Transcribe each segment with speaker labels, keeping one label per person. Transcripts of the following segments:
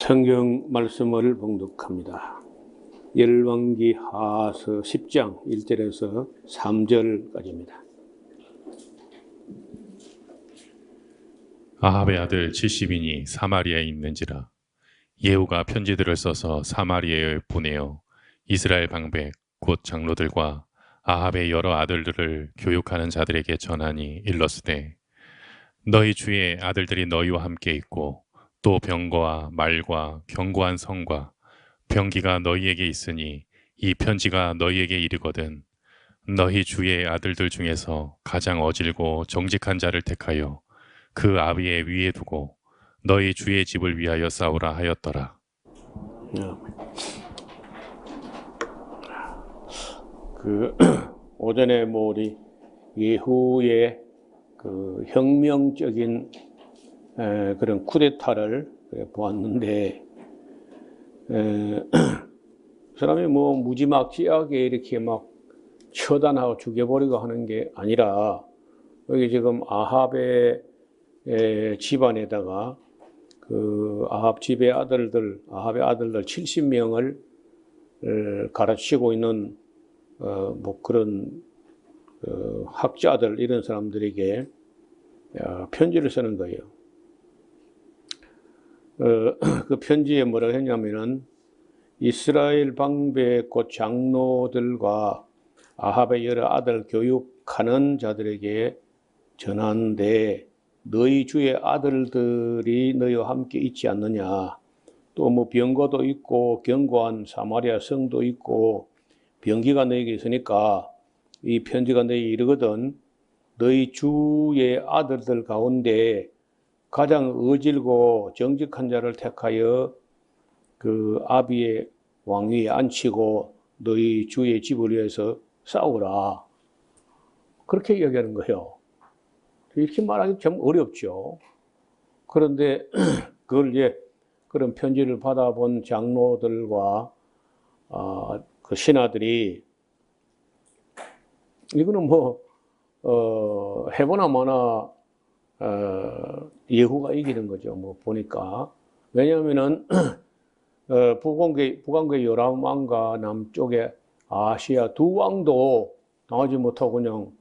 Speaker 1: 성경 말씀을 봉독합니다. 열왕기 하서 10장 1절에서 3절까지입니다.
Speaker 2: 아합의 아들 70인이 사마리아에 있는지라 예후가 편지들을 써서 사마리아에 보내어 이스라엘 방백 곧 장로들과 아합의 여러 아들들을 교육하는 자들에게 전하니 일렀으되 너희 주의 아들들이 너희와 함께 있고 또 병거와 말과 견고한 성과 병기가 너희에게 있으니 이 편지가 너희에게 이르거든 너희 주의 아들들 중에서 가장 어질고 정직한 자를 택하여 그 아비의 위에 두고 너희 주의 집을 위하여 싸우라 하였더라.
Speaker 1: 오전에 우리 예후의 혁명적인 그런 쿠데타를 보았는데, 사람이 무지막지하게 이렇게 막 처단하고 죽여버리고 하는 게 아니라, 여기 지금 아합의 집안에다가 아합의 아들들 70명을 가르치고 있는 그런 학자들, 이런 사람들에게 편지를 쓰는 거예요. 그 편지에 뭐라고 했냐면은 이스라엘 방백 곧 장로들과 아합의 여러 아들 교육하는 자들에게 전하는데, 너희 주의 아들들이 너희와 함께 있지 않느냐. 또 병거도 있고 견고한 사마리아 성도 있고 병기가 너희에게 있으니까 이 편지가 너희 이르거든 너희 주의 아들들 가운데 가장 어질고 정직한 자를 택하여 그 아비의 왕위에 앉히고 너희 주의 집을 위해서 싸우라. 그렇게 이야기하는 거예요. 이렇게 말하기 참 어렵죠. 그런데 그걸 그런 편지를 받아본 장로들과 그 신하들이 이거는 해보나 마나 예후가 이기는 거죠. 보니까. 왜냐하면은 북왕국의 요람 왕과 남쪽의 아시아 두 왕도 당하지 못하고 그냥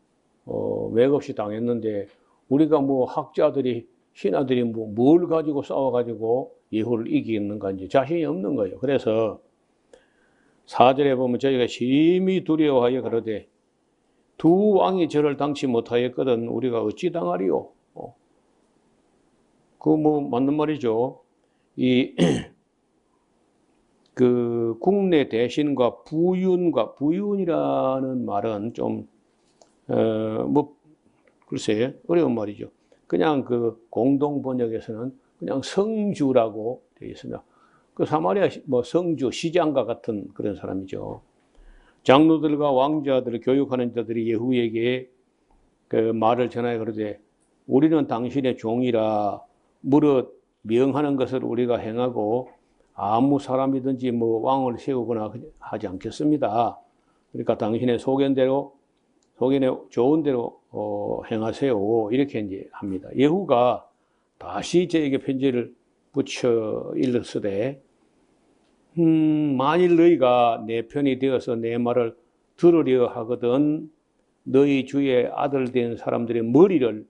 Speaker 1: 맥없이 당했는데, 우리가 학자들이 신하들이 뭘 가지고 싸워가지고 예후를 이기는가 이제 자신이 없는 거예요. 그래서 4절에 보면 저희가 심히 두려워하여 그러되 두 왕이 저를 당치 못하였거든 우리가 어찌 당하리요? 맞는 말이죠. 그 국내 대신과 부윤이라는 말은 좀 글쎄 어려운 말이죠. 그냥 공동 번역에서는 그냥 성주라고 되어 있습니다. 그 사마리아 성주 시장과 같은 그런 사람이죠. 장로들과 왕자들을 교육하는 자들이 예후에게 그 말을 전하여 그러되 우리는 당신의 종이라 무릇 명하는 것을 우리가 행하고 아무 사람이든지 왕을 세우거나 하지 않겠습니다. 그러니까 당신의 소견대로 좋은 대로 행하세요. 이렇게 이제 합니다. 예후가 다시 저에게 편지를 붙여 일렀으되 만일 너희가 내 편이 되어서 내 말을 들으려 하거든 너희 주의 아들 된 사람들의 머리를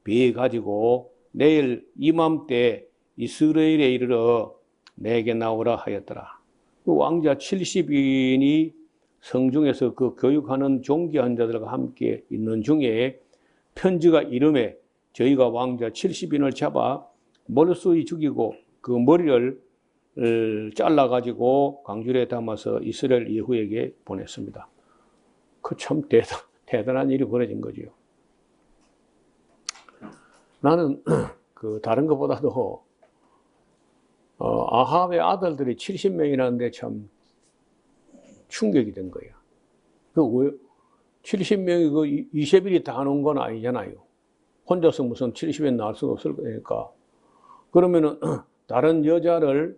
Speaker 1: 베어 가지고 내일 이맘때 이스라엘에 이르러 내게 나오라 하였더라. 그 왕자 70인이 성중에서 그 교육하는 종기한 자들과 함께 있는 중에 편지가 이름에 저희가 왕자 70인을 잡아 몰수히 죽이고 그 머리를 잘라가지고 강줄에 담아서 이스라엘 예후에게 보냈습니다. 그 참 대단한 일이 벌어진 거죠. 나는 다른 것보다도 아합의 아들들이 70명이라는데 참 충격이 된 거야. 70명이 20일이 다 놓은 건 아니잖아요. 혼자서 무슨 70엔 나올 수가 없을 거니까. 그러면은 다른 여자가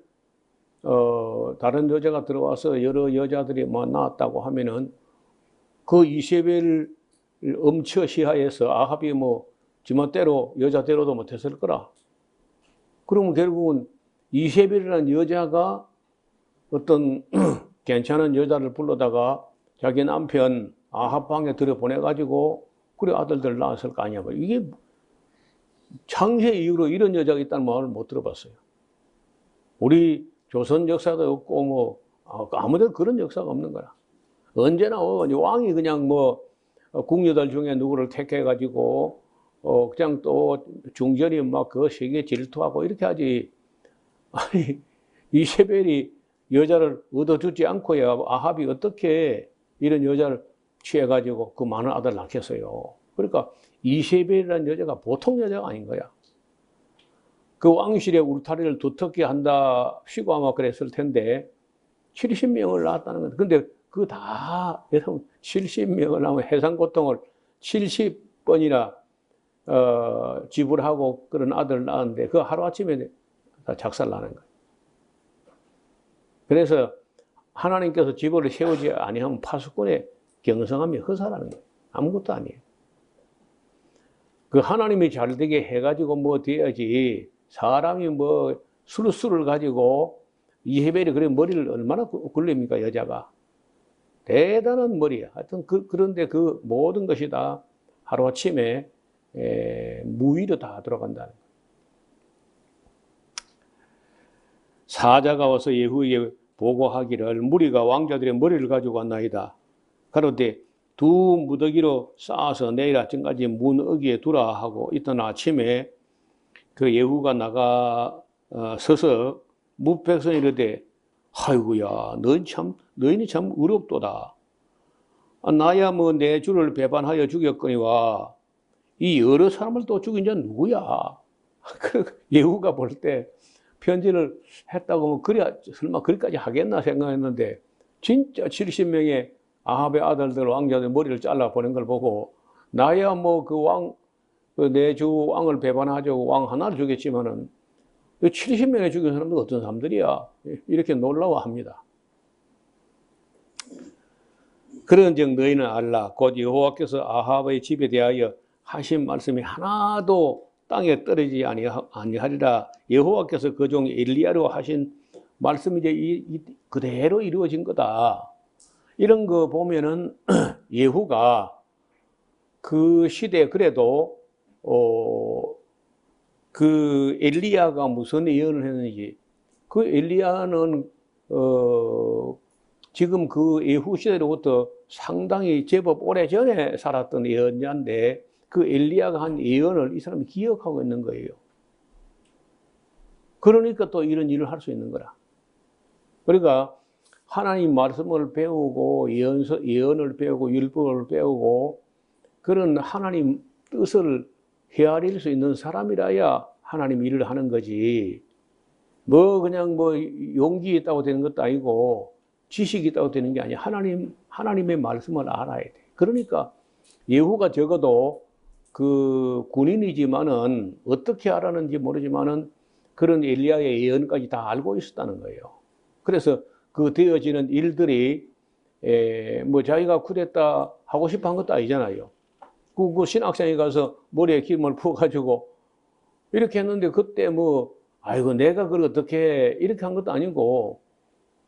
Speaker 1: 들어와서 여러 여자들이 나왔다고 하면은 그 이세벨을 엄처시하에서 아합이 지멋대로 여자 대로도 못했을 거라. 그러면 결국은 이세벨이라는 여자가 어떤 괜찮은 여자를 불러다가 자기 남편 아합 방에 들여보내가지고 그래 아들들 낳았을 거 아니야. 이게 창세 이후로 이런 여자가 있다는 말을 못 들어봤어요. 우리 조선 역사도 없고 뭐 아무데도 그런 역사가 없는 거야. 언제나 왕이 그냥 뭐 궁녀들 중에 누구를 택해가지고 그냥 또 중전이 막 그 세계 질투하고 이렇게 하지. 아니 이세벨이 여자를 얻어주지 않고야 아합이 어떻게 이런 여자를 취해가지고 그 많은 아들 낳겠어요. 그러니까 이세벨이라는 여자가 보통 여자가 아닌 거야. 그 왕실의 울타리를 두텁게 한다 시고 아마 그랬을 텐데 70명을 낳았다는 거예요. 근데 그 다 여러분 70명을 낳으면 해상고통을 70번이나 지불하고 그런 아들을 낳았는데 그 하루아침에 다 작살나는 거예요. 그래서 하나님께서 지보를 세우지 아니하면 파수꾼의 경성함이 허사라는 거예요. 아무것도 아니에요. 그 하나님이 잘 되게 해가지고 뭐 돼야지 사람이 뭐 술을 가지고 이세벨이 그래 머리를 얼마나 굴립니까 여자가. 대단한 머리야. 하여튼 그런데 그 모든 것이 다 하루아침에 무위로 다 들어간다는 거예요. 사자가 와서 예후에게 보고하기를 무리가 왕자들의 머리를 가지고 왔나이다. 가로되 두 무더기로 쌓아서 내일 아침까지 문 어귀에 두라 하고 이튿 아침에 그 예후가 나가 서서 무백성이 이르되 아이고야 너희는 참 의롭도다. 나야 뭐 내 주를 배반하여 죽였거니와 이 여러 사람을 또 죽인 자는 누구야? 그 예후가 볼 때 편지를 했다고 하면 그래 설마 그리까지 하겠나 생각했는데 진짜 70명의 아합의 아들들 왕자들 머리를 잘라 보낸 걸 보고 나야 뭐 내 주 왕을 배반하자고 왕 하나를 죽였지만은 70명에 죽인 사람들 어떤 사람들이야? 이렇게 놀라워합니다. 그런즉 너희는 알라 곧 여호와께서 아합의 집에 대하여 하신 말씀이 하나도 땅에 떨어지지 아니하리라. 여호와께서 그 종 엘리야로 하신 말씀이 이제 그대로 이루어진 거다. 이런 거 보면은 예후가 그 시대에 그래도 그 엘리야가 무슨 예언을 했는지 그 엘리야는 지금 그 예후 시대로부터 상당히 제법 오래전에 살았던 예언자인데 그 엘리야가 한 예언을 이 사람이 기억하고 있는 거예요. 그러니까 또 이런 일을 할 수 있는 거라. 그러니까 하나님 말씀을 배우고 예언을 배우고 율법을 배우고 그런 하나님 뜻을 헤아릴 수 있는 사람이라야 하나님 일을 하는 거지. 뭐 그냥 뭐 용기 있다고 되는 것도 아니고 지식이 있다고 되는 게 아니야. 하나님의 말씀을 알아야 돼. 그러니까 예후가 적어도 그 군인이지만은 어떻게 알았는지 모르지만은 그런 엘리야의 예언까지 다 알고 있었다는 거예요. 그래서 그 되어지는 일들이 뭐 자기가 쿠데타 하고 싶어 한 것도 아니잖아요. 그 신학생이 가서 머리에 기름을 부어가지고 이렇게 했는데 그때 뭐 아이고 내가 그걸 어떻게 이렇게 한 것도 아니고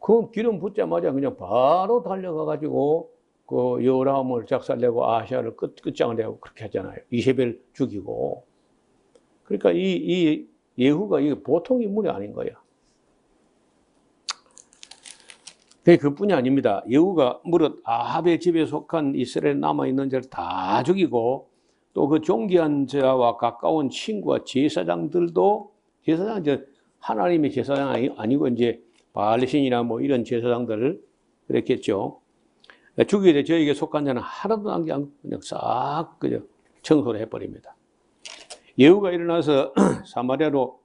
Speaker 1: 그 기름 붓자마자 그냥 바로 달려가가지고 그 요람을 작살내고 아시아를 끝장을 내고 그렇게 했잖아요. 이세벨 죽이고. 그러니까 이 예후가 이게 보통 인물이 아닌 거야. 그뿐이 아닙니다. 예후가 무릇 아합의 집에 속한 이스라엘 남아있는 자를 다 죽이고 또 그 존귀한 자와 가까운 친구와 제사장들도 제사장 이제 하나님의 제사장 아니고 이제 바알신이나 뭐 이런 제사장들을 그랬겠죠. 죽이되 저에게 속한 자는 하나도 남지 않고 그냥 싹 그냥 청소를 해버립니다. 예후가 일어나서 사마리아로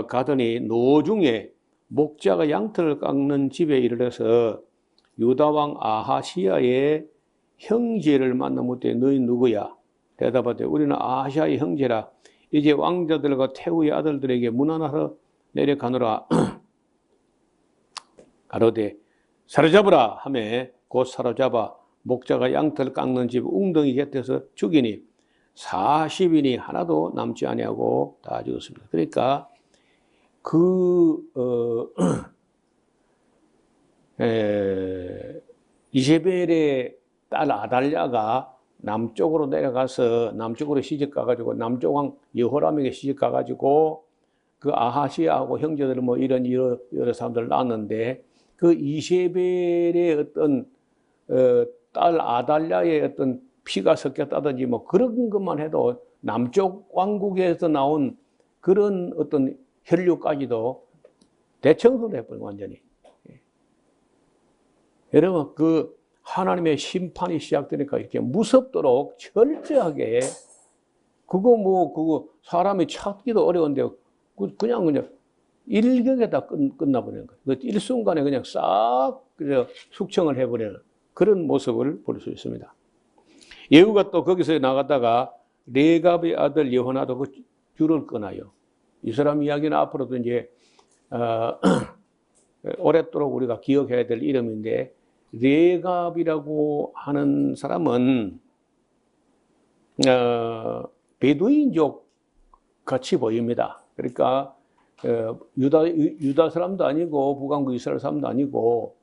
Speaker 1: 가더니 노중에 목자가 양털을 깎는 집에 이르러서 유다왕 아하시야의 형제를 만나 묻되 너희 누구야? 대답하되 우리는 아하시야의 형제라. 이제 왕자들과 태후의 아들들에게 문안하러 내려가노라. 가로되 사로잡으라 하매 곧 사로잡아 목자가 양털 깎는 집 웅덩이 곁에서 죽이니 40인이 하나도 남지 아니하고 다 죽었습니다. 그러니까 이세벨의 딸 아달랴가 남쪽으로 내려가서 남쪽으로 시집 가가지고 남쪽 왕 여호람에게 시집 가가지고 그 아하시아하고 형제들 뭐 이런 여러 사람들 낳았는데 그 이세벨의 어떤 딸 아달랴의 어떤 피가 섞였다든지 뭐 그런 것만 해도 남쪽 왕국에서 나온 그런 어떤 혈류까지도 대청소를 해버린 완전히. 여러분 그 하나님의 심판이 시작되니까 이렇게 무섭도록 철저하게 그거 사람이 찾기도 어려운데 그냥 일격에 다 끝나버리는 거예요. 그 일순간에 그냥 싹 숙청을 해버리는 그런 모습을 볼 수 있습니다. 예후가 또 거기서 나갔다가 레갑의 아들 여호나도 그 줄을 끊어요. 이 사람 이야기는 앞으로도 이제 오랫도록 우리가 기억해야 될 이름인데 레갑이라고 하는 사람은 베두인족 같이 보입니다. 그러니까 유다 사람도 아니고 북왕국 이스라엘 사람도 아니고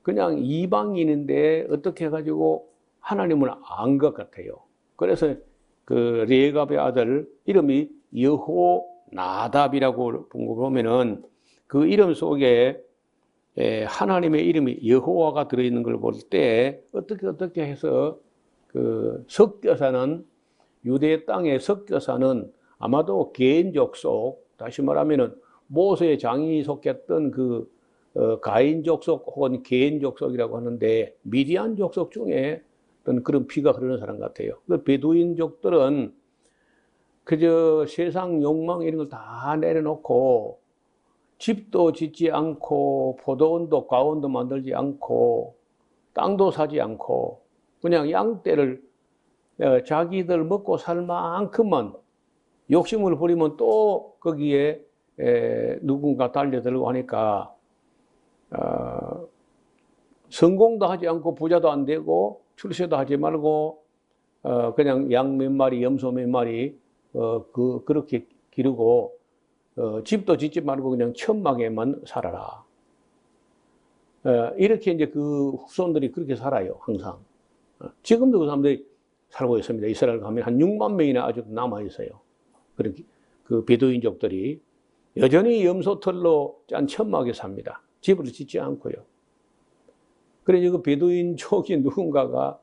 Speaker 1: 그냥 이방인인데 어떻게 해가지고 하나님을 안 것 같아요. 그래서 그 레갑의 아들 이름이 여호나답이라고 보면은 그 이름 속에 하나님의 이름이 여호와가 들어있는 걸 볼 때 어떻게 해서 그 섞여 사는 유대 땅에 섞여 사는 아마도 개인족 속 다시 말하면은 모세의 장인이 속했던 그 가인족 속 혹은 개인족 속이라고 하는데 미디안족 속 중에 어떤 그런 피가 흐르는 사람 같아요. 그 베두인족들은 그저 세상 욕망 이런 걸 다 내려놓고 집도 짓지 않고 포도원도 과원도 만들지 않고 땅도 사지 않고 그냥 양떼를 자기들 먹고 살 만큼만 욕심을 부리면 또 거기에 누군가 달려들고 하니까 성공도 하지 않고 부자도 안 되고 출세도 하지 말고 그냥 양 몇 마리 염소 몇 마리 그렇게 기르고 집도 짓지 말고 그냥 천막에만 살아라. 이렇게 이제 그 후손들이 그렇게 살아요, 항상. 지금도 그 사람들이 살고 있습니다. 이스라엘 가면 한 6만 명이나 아직도 남아 있어요. 그렇게 그 베두인족들이 여전히 염소털로 짠 천막에 삽니다. 집을 짓지 않고요. 그래서 그 베두인족이 누군가가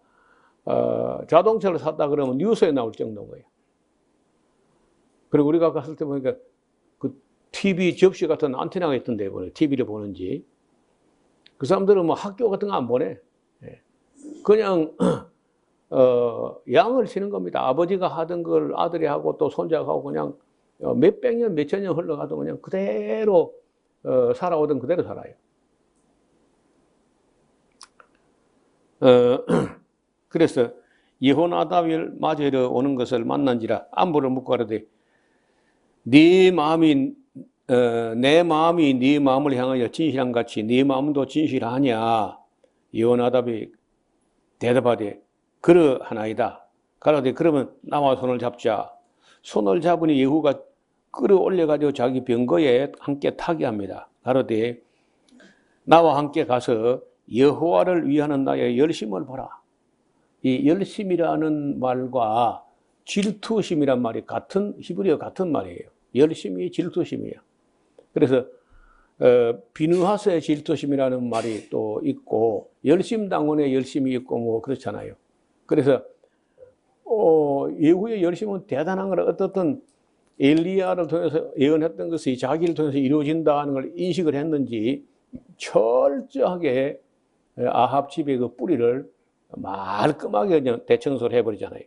Speaker 1: 자동차를 샀다 그러면 뉴스에 나올 정도인 거예요. 그리고 우리가 갔을 때 보니까 그 TV 접시 같은 안테나가 있던데, TV를 보는지. 그 사람들은 뭐 학교 같은 거 안 보내. 그냥, 양을 치는 겁니다. 아버지가 하던 걸 아들이 하고 또 손자가 하고 그냥 몇백 년, 몇천 년 흘러가도 그냥 그대로, 살아오던 그대로 살아요. 그래서 여호나답을 맞으러 오는 것을 만난지라 안부를 묻고 가로되 네 마음이 내 마음이 네 마음을 향하여 진실한 같이 네 마음도 진실하냐. 여호나답이 대답하되 그러하나이다. 가로되 그러면 나와 손을 잡자. 손을 잡으니 예후가 끌어올려 가지고 자기 병거에 함께 타게 합니다. 가로되 나와 함께 가서 여호와를 위하는 나의 열심을 보라. 이 열심이라는 말과 질투심이란 말이 같은 히브리어 같은 말이에요. 열심이 질투심이에요. 그래서 비누하스의 질투심이라는 말이 또 있고 열심당원의 열심이 있고 뭐 그렇잖아요. 그래서 예후의 열심은 대단한 걸 어떻든 엘리야를 통해서 예언했던 것이 자기를 통해서 이루어진다는 걸 인식을 했는지 철저하게 아합 집의 그 뿌리를 말끔하게 그냥 대청소를 해버리잖아요.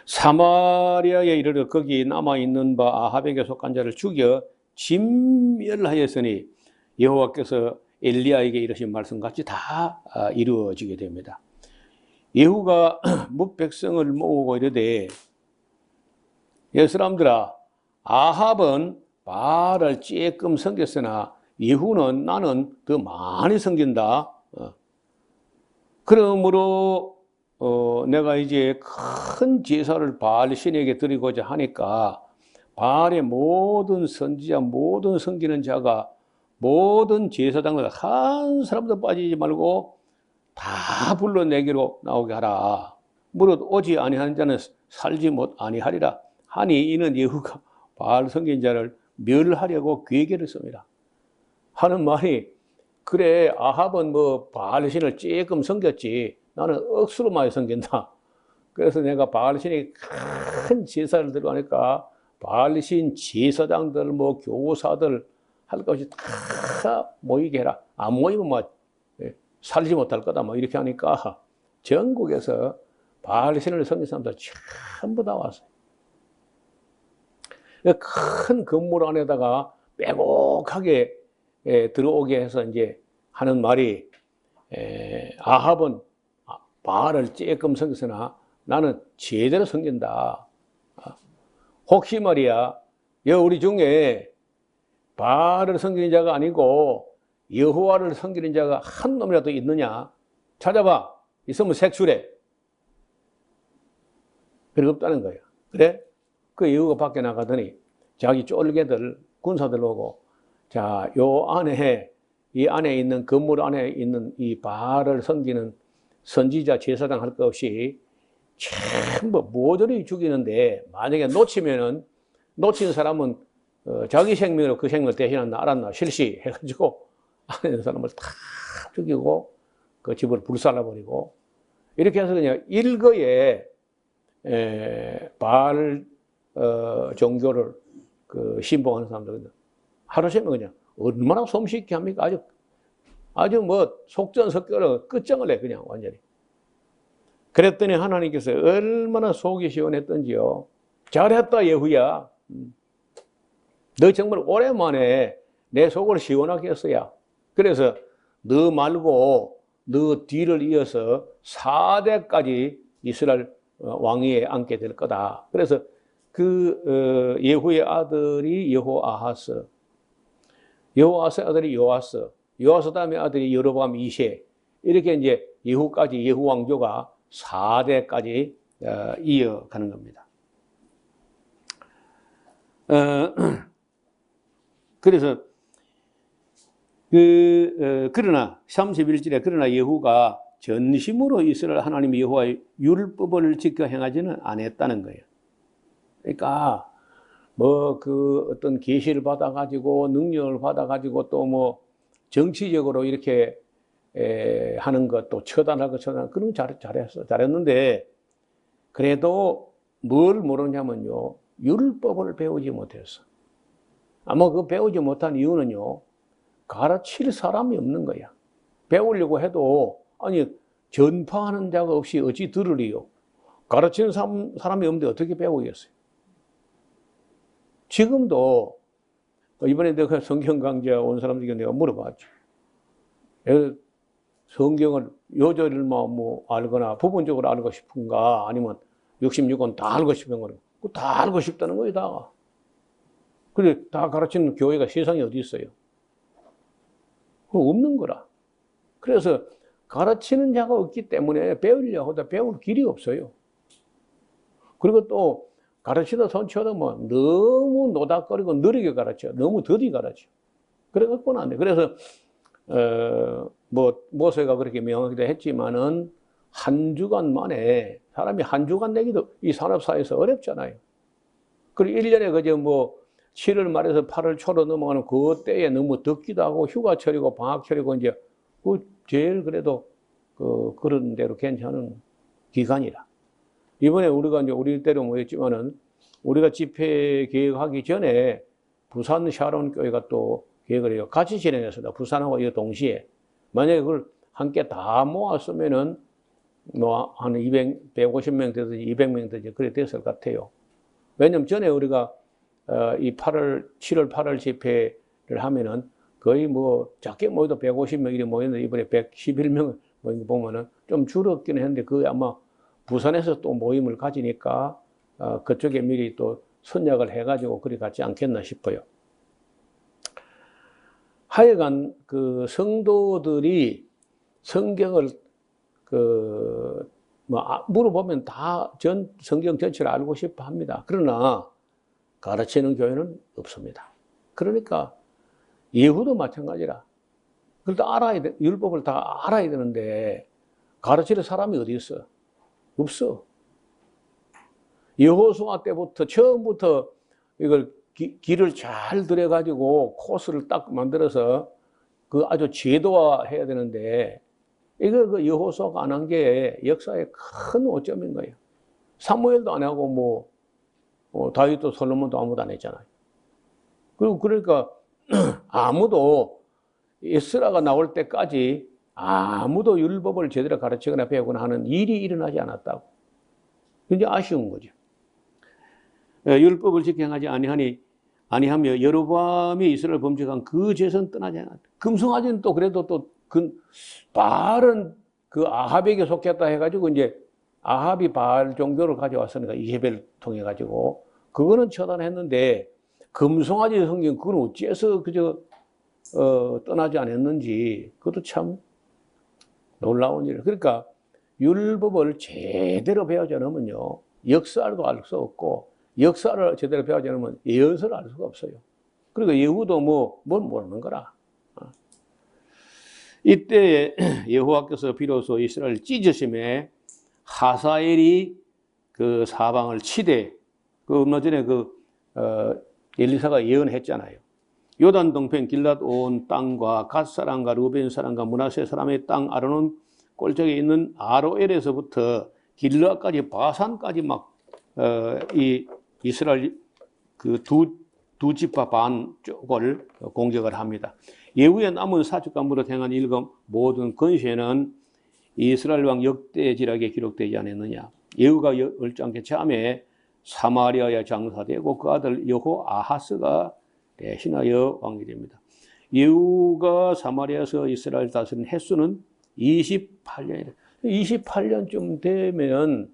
Speaker 1: 사마리아에 이르러 거기 남아있는 바 아합에게 속한 자를 죽여 진멸하였으니 여호와께서 엘리야에게 이르신 말씀같이 다 이루어지게 됩니다. 예후가 뭇 백성을 모으고 이르되 이 사람들아 아합은 바알을 쬐끔 섬겼으나 예후는 나는 더 많이 섬긴다. 그러므로 내가 이제 큰 제사를 바알 신에게 드리고자 하니까 바알의 모든 선지자, 모든 섬기는 자가, 모든 제사장들 한 사람도 빠지지 말고 다 불러내기로 나오게 하라. 무릇 오지 아니하는 자는 살지 못 아니하리라 하니 이는 예후가 바알 섬긴 자를 멸하려고 괴계를 씁니다. 하는 말이, 그래 아합은 뭐 바알 신을 조금 섬겼지 나는 억수로 많이 섬긴다. 그래서 내가 바알 신이 큰 제사를 들어가니까 바알 신 제사장들 뭐 교사들 할 것이 다 모이게 해라. 안 모이면 뭐 살지 못할 거다 뭐 이렇게 하니까 전국에서 바알 신을 섬긴 사람들 전부 다 왔어요. 큰 건물 안에다가 빼곡하게 들어오게 해서 이제 하는 말이, 아합은 바알을 조금 섬겼으나 나는 제대로 섬긴다. 혹시 말이야, 우리 중에 바알을 섬기는 자가 아니고 여호와를 섬기는 자가 한 놈이라도 있느냐? 찾아봐. 있으면 색출해. 그게 없다는 거야. 그래? 그 여호가 밖에 나가더니 자기 쫄개들, 군사들 오고, 자, 이 안에 있는, 건물 안에 있는 이 바알을 섬기는 선지자, 제사장 할 것 없이 전부 모조리 죽이는데, 만약에 놓친 사람은 자기 생명으로 그 생명을 대신한다, 알았나? 실시 해가지고 안에 있는 사람을 다 죽이고 그 집을 불살라버리고, 이렇게 해서 그냥 일거에 바알 종교를 신봉하는 사람들 하루새면 그냥 얼마나 솜씨있게 합니까? 아주 뭐 속전속결로 끝장을 내 그냥 완전히. 그랬더니 하나님께서 얼마나 속이 시원했던지요. 잘했다 예후야. 너 정말 오랜만에 내 속을 시원하게 했어야. 그래서 너 말고 너 뒤를 이어서 4대까지 이스라엘 왕위에 앉게 될 거다. 그래서 그 예후의 아들이 여호아하스, 여호아스의 아들이 요아스, 요아스 다음에 아들이 여로보암 2세, 이렇게 이제 예후까지, 예후 왕조가 4대까지 이어가는 겁니다. 그래서 그러나 31절에 그러나 예후가 전심으로 이스라엘 하나님 여호와의 율법을 지켜 행하지는 않았다는 거예요. 그러니까 뭐 그 어떤 계시를 받아가지고 능력을 받아가지고 또 뭐 정치적으로 이렇게 하는 것도 처단하고 그런 거 잘했는데, 그래도 뭘 모르냐면요, 율법을 배우지 못했어. 아마 그 배우지 못한 이유는요, 가르칠 사람이 없는 거야. 배우려고 해도 아니 전파하는 자가 없이 어찌 들으리요. 가르치는 사람이 없는데 어떻게 배우겠어요. 지금도 이번에 내가 성경 강좌 온 사람들에게 내가 물어봤죠. 성경을 요절을 뭐 알거나 부분적으로 알고 싶은가, 아니면 66권 다 알고 싶은 거는 다 알고 싶다는 거예요, 다. 그래, 다 가르치는 교회가 세상에 어디 있어요? 그거 없는 거라. 그래서 가르치는 자가 없기 때문에 배우려고 하다 배울 길이 없어요. 그리고 또 가르치다 손치어도 뭐 너무 노닥거리고 느리게 가르쳐. 너무 더디 가르쳐. 그래갖고는 안 돼. 그래서, 뭐, 모세가 그렇게 명하기도 했지만은, 한 주간 만에, 사람이 한 주간 내기도 이 산업사회에서 어렵잖아요. 그리고 1년에 그저 뭐, 7월 말에서 8월 초로 넘어가는 그 때에 너무 덥기도 하고, 휴가철이고, 방학철이고, 이제, 제일 그래도, 그런 대로 괜찮은 기간이라. 이번에 우리가 이제 우리 때로 모였지만은, 우리가 집회 계획하기 전에 부산 샤론 교회가 또 계획을 해요. 같이 진행했습니다. 부산하고 이거 동시에. 만약에 그걸 함께 다 모았으면은 뭐 한 150명 되든지 200명 되든지 그래 됐을 것 같아요. 왜냐면 전에 우리가 이 7월 8월 집회를 하면은 거의 뭐 작게 모여도 150명 이렇게 모였는데 이번에 111명 모인 거 보면은 좀 줄었긴 했는데 그게 아마 부산에서 또 모임을 가지니까 그쪽에 미리 또 선약을 해가지고 그리 같지 않겠나 싶어요. 하여간 그 성도들이 성경을 물어보면 다 성경 전체를 알고 싶어 합니다. 그러나 가르치는 교회는 없습니다. 그러니까 예후도 마찬가지라. 그걸 다 알아야 돼. 율법을 다 알아야 되는데 가르칠 사람이 어디 있어? 없어. 여호수아 때부터 처음부터 이걸 길을 잘 들여가지고 코스를 딱 만들어서 그 아주 제도화해야 되는데 이거 그 여호수아가 안 한 게 역사의 큰 오점인 거예요. 사무엘도 안 하고 다윗도 솔로몬도 아무도 안 했잖아요. 그리고 그러니까 아무도 에스라가 나올 때까지 아무도 율법을 제대로 가르치거나 배우거나 하는 일이 일어나지 않았다고. 굉장히 아쉬운 거죠. 율법을 지켜하지 아니하며 여로보암이 이스라엘 범죄한 그 죄선 떠나지 않았다. 금송아지는 또 그래도 또 그 바알은 그 아합에게 속했다 해가지고 이제 아합이 바알 종교를 가져왔으니까 이세벨 통해 가지고 그거는 처단했는데 금송아지 성경 그건 어찌해서 그저 떠나지 않았는지 그것도 참 놀라운 일이에요. 그러니까 율법을 제대로 배우지 않으면요 역사도 알 수 없고 역사를 제대로 배우지 않으면 예언서를 알 수가 없어요. 그러니까 예후도 뭘 모르는 거라. 이때 여호와께서 비로소 이스라엘 찢으심에 하사엘이 그 사방을 치되 그 얼마 전에 엘리사가 예언했잖아요. 요단 동편 길랏 온 땅과 갓 사람과 루벤 사람과 므낫세 사람의 땅 아르논 골짜기에 있는 아로엘에서부터 길르앗까지 바산까지 이 이스라엘 그 두 지파 반 쪽을 공격을 합니다. 예후에 남은 사축간부로 행한 일금 모든 건세는 이스라엘 왕 역대지락에 기록되지 않았느냐. 예후가 얼짱게 참에 사마리아에 장사되고 그 아들 여호아하스가 대신하여 왕이 됩니다. 예후가 사마리아에서 이스라엘 다스린 횟수는 28년이래. 28년쯤 되면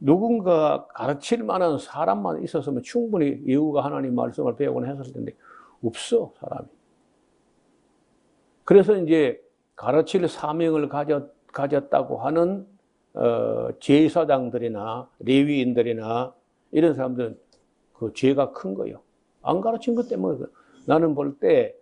Speaker 1: 누군가 가르칠 만한 사람만 있었으면 충분히 예후가 하나님 말씀을 배우곤 했을 텐데 없어 사람이. 그래서 이제 가르칠 사명을 가졌다고 하는 제사장들이나 레위인들이나 이런 사람들은 그 죄가 큰 거예요. 안 가르친 것 때문에. 나는 볼 때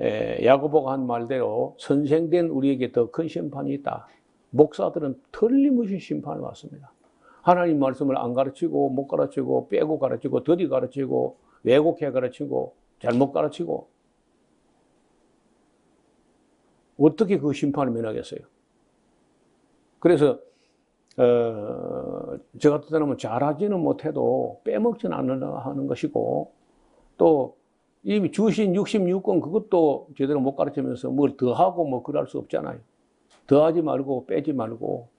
Speaker 1: 야고보가 한 말대로 선생된 우리에게 더 큰 심판이 있다. 목사들은 틀림없이 심판을 받습니다. 하나님 말씀을 안 가르치고 못 가르치고 빼고 가르치고 더디 가르치고 왜곡해 가르치고 잘못 가르치고 어떻게 그 심판을 면하겠어요? 그래서 저 같은 사람은 잘하지는 못해도 빼먹지는 않으려 하는 것이고 또 이미 주신 66권 그것도 제대로 못 가르치면서 뭘 더하고 그럴 수 없잖아요. 더하지 말고 빼지 말고.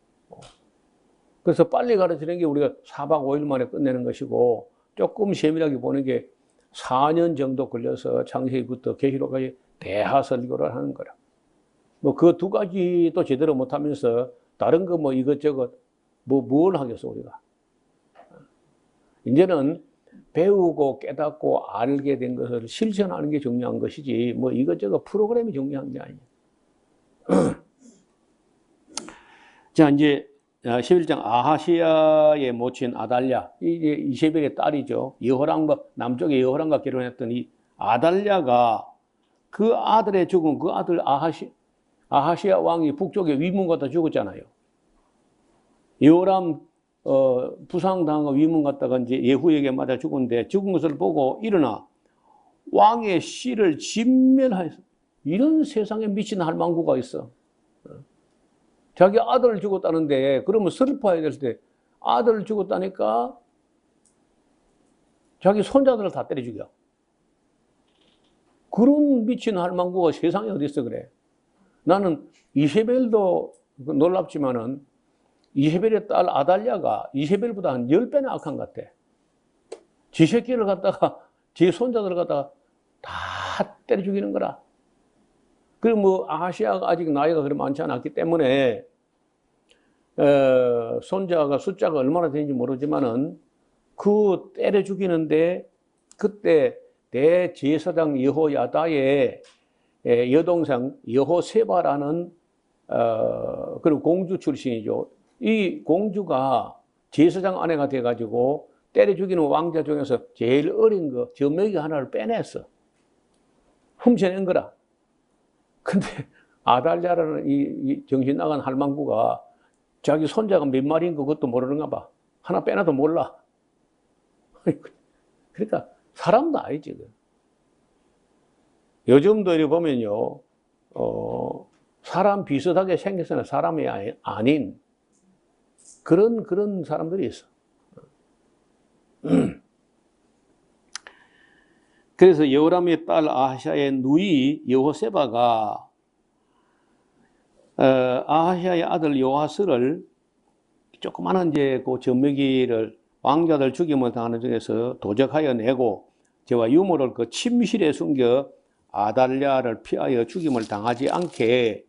Speaker 1: 그래서 빨리 가르치는 게 우리가 4박 5일 만에 끝내는 것이고 조금 세밀하게 보는 게 4년 정도 걸려서 창세기부터 계시록까지 대하 설교를 하는 거라. 그 두 가지도 제대로 못하면서 다른 거 이것저것 뭘 하겠어 우리가. 이제는 배우고 깨닫고 알게 된 것을 실천하는 게 중요한 것이지 이것저것 프로그램이 중요한 게 아니에요. 자 이제 11장 아하시야의 모친 아달랴 이제 이세벨의 딸이죠. 남쪽의 여호람과 결혼했던 이 아달랴가 그 아들의 죽은 그 아들 아하시야 왕이 북쪽에 위문 갖다 죽었잖아요. 여호람 부상당하고 위문 갖다가 이제 예후에게 맞아 죽었는데 죽은 것을 보고 일어나 왕의 씨를 진멸하였어. 이런 세상에 미친 할망구가 있어. 자기 아들 죽었다는데 그러면 슬퍼해야 될 때 아들 죽었다니까 자기 손자들을 다 때려 죽여. 그런 미친 할망구가 세상에 어디 있어 그래. 나는 이세벨도 놀랍지만은 이세벨의 딸 아달랴가 이세벨보다 한 10배나 악한 것 같아. 지 새끼를 갖다가 지 손자들을 갖다가 다 때려 죽이는 거라. 그리고 아하시야가 아직 나이가 그리 많지 않았기 때문에 손자가 숫자가 얼마나 되는지 모르지만은 그 때려 죽이는데 그때 대제사장 여호야다의 여동생 여호세바라는 그리고 공주 출신이죠. 이 공주가 제사장 아내가 돼가지고 때려 죽이는 왕자 중에서 제일 어린 거 젖먹이 하나를 빼냈어. 훔쳐낸 거라. 근데 아달랴라는 이 정신 나간 할망구가 자기 손자가 몇 마리인 그것도 모르는가 봐. 하나 빼놔도 몰라. 그러니까 사람도 아니지. 요즘도 이렇게 보면요, 사람 비슷하게 생겨서는 사람이 아닌 그런 사람들이 있어. 그래서 여호람의 딸 아하시아의 누이 여호세바가 아하시아의 아들 요아스를 조그마한 이제 그 젖먹이를 왕자들 죽임을 당하는 중에서 도적하여 내고 저와 유모를 그 침실에 숨겨 아달랴를 피하여 죽임을 당하지 않게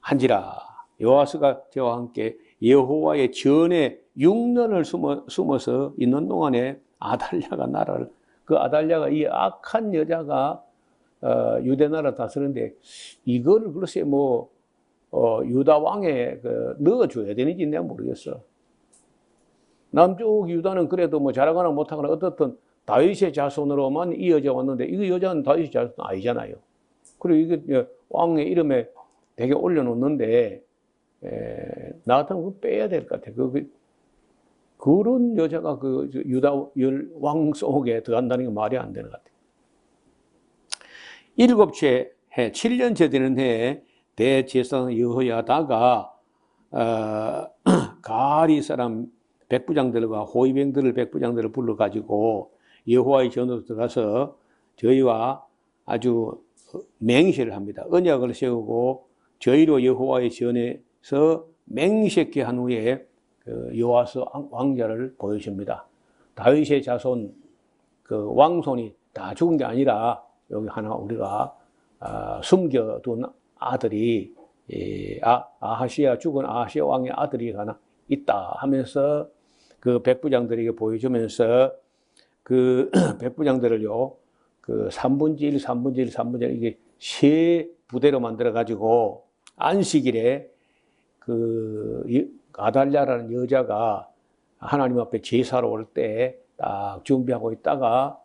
Speaker 1: 한지라. 요아스가 저와 함께 여호와의 전에 6년을 숨어서 있는 동안에 아달랴가 나라를, 그 아달랴가 이 악한 여자가 유대 나라 다스리는데 이거를 글쎄 유다 왕에 넣어줘야 되는지 내가 모르겠어. 남쪽 유다는 그래도 잘하거나 못하거나 어떻든 다윗의 자손으로만 이어져 왔는데 이 여자는 다윗의 자손 아니잖아요. 그리고 이게 왕의 이름에 되게 올려놓는데 나 같으면 그거 빼야 될 것 같아. 그런 여자가 그 유다 왕 속에 들어간다는 게 말이 안 되는 것 같아. 7째 해, 7년째 되는 해에 대제사장 여호야다가 가리 사람 백부장들과 호위병들을 백부장들을 불러가지고 여호와의 전으로 들어가서 저희와 아주 맹세를 합니다. 언약을 세우고 저희로 여호와의 전에서 맹세케 한 후에 요아스 왕자를 보여줍니다. 다윗의 자손 그 왕손이 다 죽은 게 아니라 여기 하나 우리가 숨겨둔 아들이 아하시아 죽은 아하시아 왕의 아들이 하나 있다 하면서 그 백부장들에게 보여주면서 그 백부장들을요 그 3분의 1, 3분의 1, 3분의 1 이게 세 부대로 만들어 가지고 안식일에 그 아달랴라는 여자가 하나님 앞에 제사로 올 때 딱 준비하고 있다가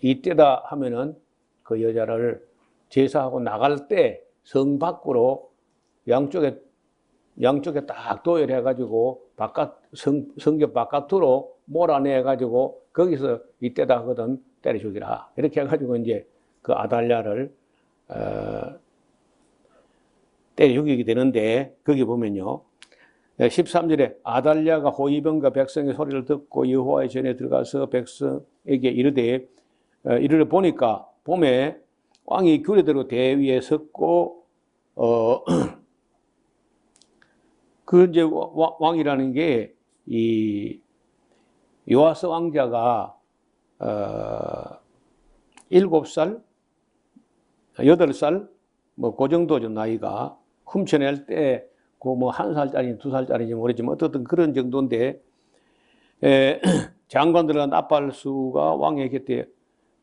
Speaker 1: 이때다 하면은 그 여자를 제사하고 나갈 때 성 밖으로 양쪽에 딱 도열해 가지고 성벽 바깥으로 몰아내 가지고 거기서 이때다 하거든 때려 죽이라 이렇게 해 가지고 이제 그 아달랴를 때려 죽이게 되는데 거기 보면요 13절에 아달랴가 호위병과 백성의 소리를 듣고 여호와의 전에 들어가서 백성에게 이르되 이르러 보니까 봄에 왕이 규례대로 대위에 섰고 그 이제 왕이라는 게 이 요아스 왕자가 7살, 8살 그 정도죠 나이가. 훔쳐낼 때 그 1살짜리, 2살짜리인지 모르지만 어떻든 그런 정도인데 장관들과 나팔수가 왕의 곁에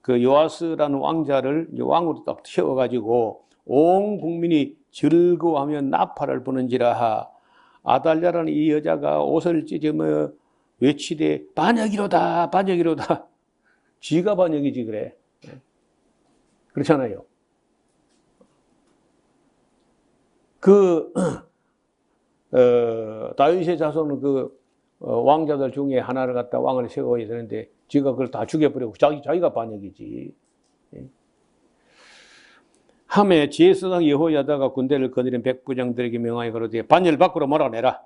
Speaker 1: 그 요아스라는 왕자를 왕으로 딱 세워가지고 온 국민이 즐거워하며 나팔을 부는지라. 아달랴라는 이 여자가 옷을 찢으며 외치되 반역이로다 반역이로다. 지가 반역이지 그래. 그렇잖아요. 다윗의 자손은 왕자들 중에 하나를 갖다 왕을 세워야 되는데 지가 그걸 다 죽여버리고 자기가 반역이지. 함에 제사장 여호야다가 군대를 거느린 백부장들에게 명하여 가로되 반열 밖으로 몰아내라.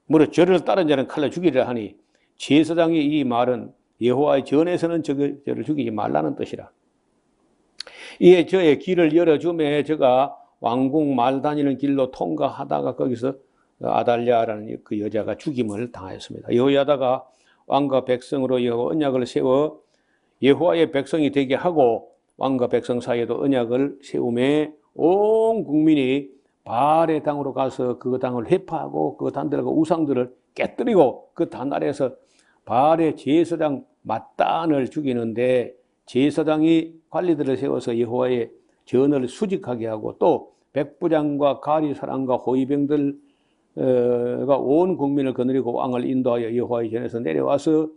Speaker 1: 무릇 저를 따른 자는 칼로 죽이리라 하니 제사장의 이 말은 여호와의 전에서는 저를 죽이지 말라는 뜻이라. 이에 저의 길을 열어주매 저가 왕궁 말 다니는 길로 통과하다가 거기서 아달랴라는 그 여자가 죽임을 당하였습니다. 여호야다가 왕과 백성으로 여호와 언약을 세워 여호와의 백성이 되게 하고 왕과 백성 사이에도 언약을 세우매 온 국민이 바알의 당으로 가서 그 당을 회파하고 그 단들과 우상들을 깨뜨리고 그 단 아래에서 바알의 제사장 맏단을 죽이는데 제사장이 관리들을 세워서 여호와의 전을 수직하게 하고 또 백부장과 가리 사람과 호위병들 온 국민을 거느리고 왕을 인도하여 여호와의 전에서 내려와서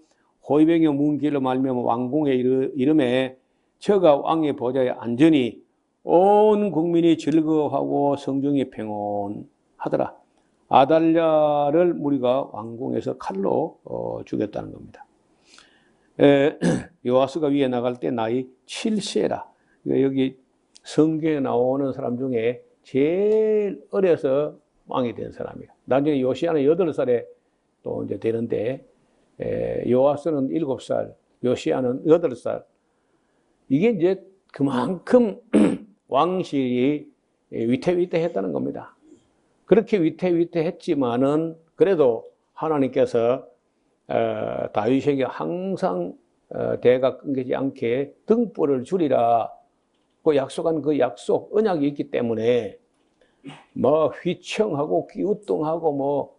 Speaker 1: 호위병의 문기를 말미암아 왕궁에 이름에 저가 왕의 보좌에 앉으니 온 국민이 즐거워하고 성중이 평온하더라. 아달랴를 무리가 왕궁에서 칼로 죽였다는 겁니다. 요아스가 위에 나갈 때 나이 7세라. 여기 성경에 나오는 사람 중에 제일 어려서 왕이 된 사람이에요. 나중에 요시야는 8살에 또 이제 되는데, 요아스는 7살, 요시야는 8살. 이게 이제 그만큼 왕실이 위태위태했다는 겁니다. 그렇게 위태위태했지만은 그래도 하나님께서 다윗에게 항상 대가 끊기지 않게 등불을 주리라 그 약속한 그 약속, 언약이 있기 때문에 뭐 휘청하고 기우뚱하고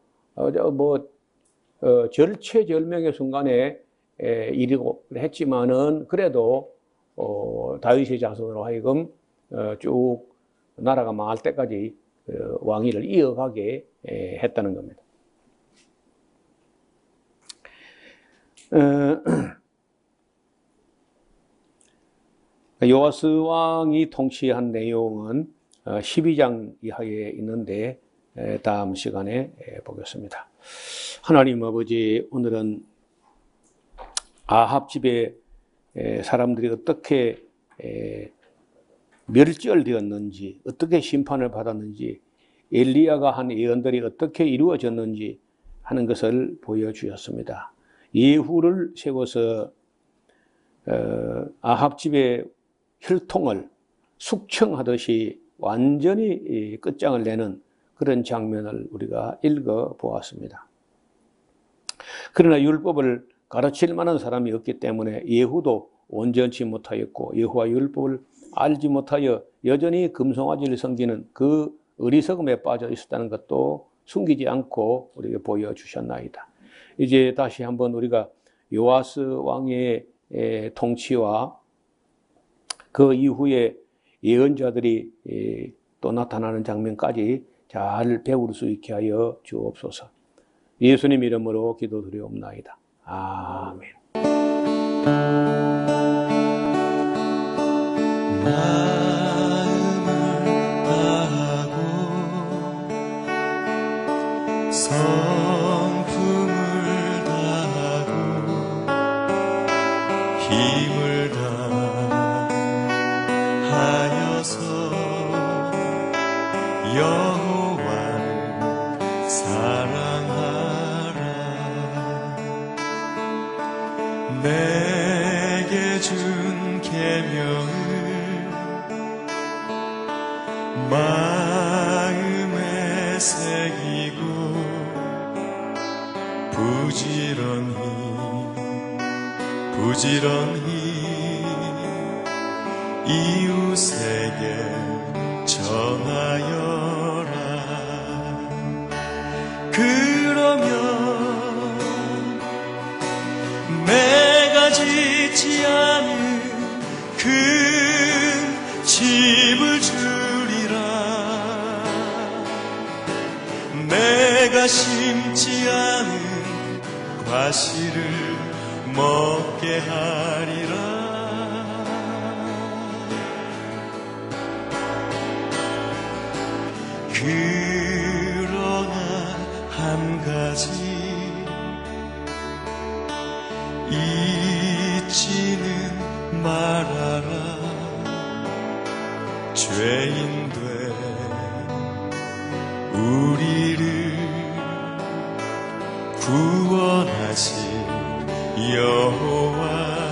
Speaker 1: 절체절명의 순간에 일이고 했지만은 그래도 다윗의 자손으로 하여금 쭉 나라가 망할 때까지 왕위를 이어가게 했다는 겁니다. 요아스 왕이 통치한 내용은 12장 이하에 있는데 다음 시간에 보겠습니다. 하나님 아버지, 오늘은 아합 집에 사람들이 어떻게 멸절되었는지, 어떻게 심판을 받았는지, 엘리야가 한 예언들이 어떻게 이루어졌는지 하는 것을 보여주셨습니다. 예후를 세워서 아합 집의 혈통을 숙청하듯이 완전히 끝장을 내는 그런 장면을 우리가 읽어보았습니다. 그러나 율법을 가르칠 만한 사람이 없기 때문에 예후도 온전치 못하였고 여호와 율법을 알지 못하여 여전히 금송아지를 섬기는 그 어리석음에 빠져 있었다는 것도 숨기지 않고 우리에게 보여주셨나이다. 이제 다시 한번 우리가 요아스 왕의 통치와 그 이후에 예언자들이 또 나타나는 장면까지 잘 배울 수 있게 하여 주옵소서. 예수님 이름으로 기도드리옵나이다. 아멘.
Speaker 3: 마음을 다하고 성품을 다하고 힘을 다하여서 여호와를 사랑하라. 내게 준 계명을 마음에 새기고 부지런히 이웃에게 전하여라. 그러면 내가 짓지 않은 큰 집을 주리라. 내가 심지 않은 과실을 먹게 하리라. 그러나 한 가지 잊지는 말아라. 죄인 된 우리를 구원하신 여호와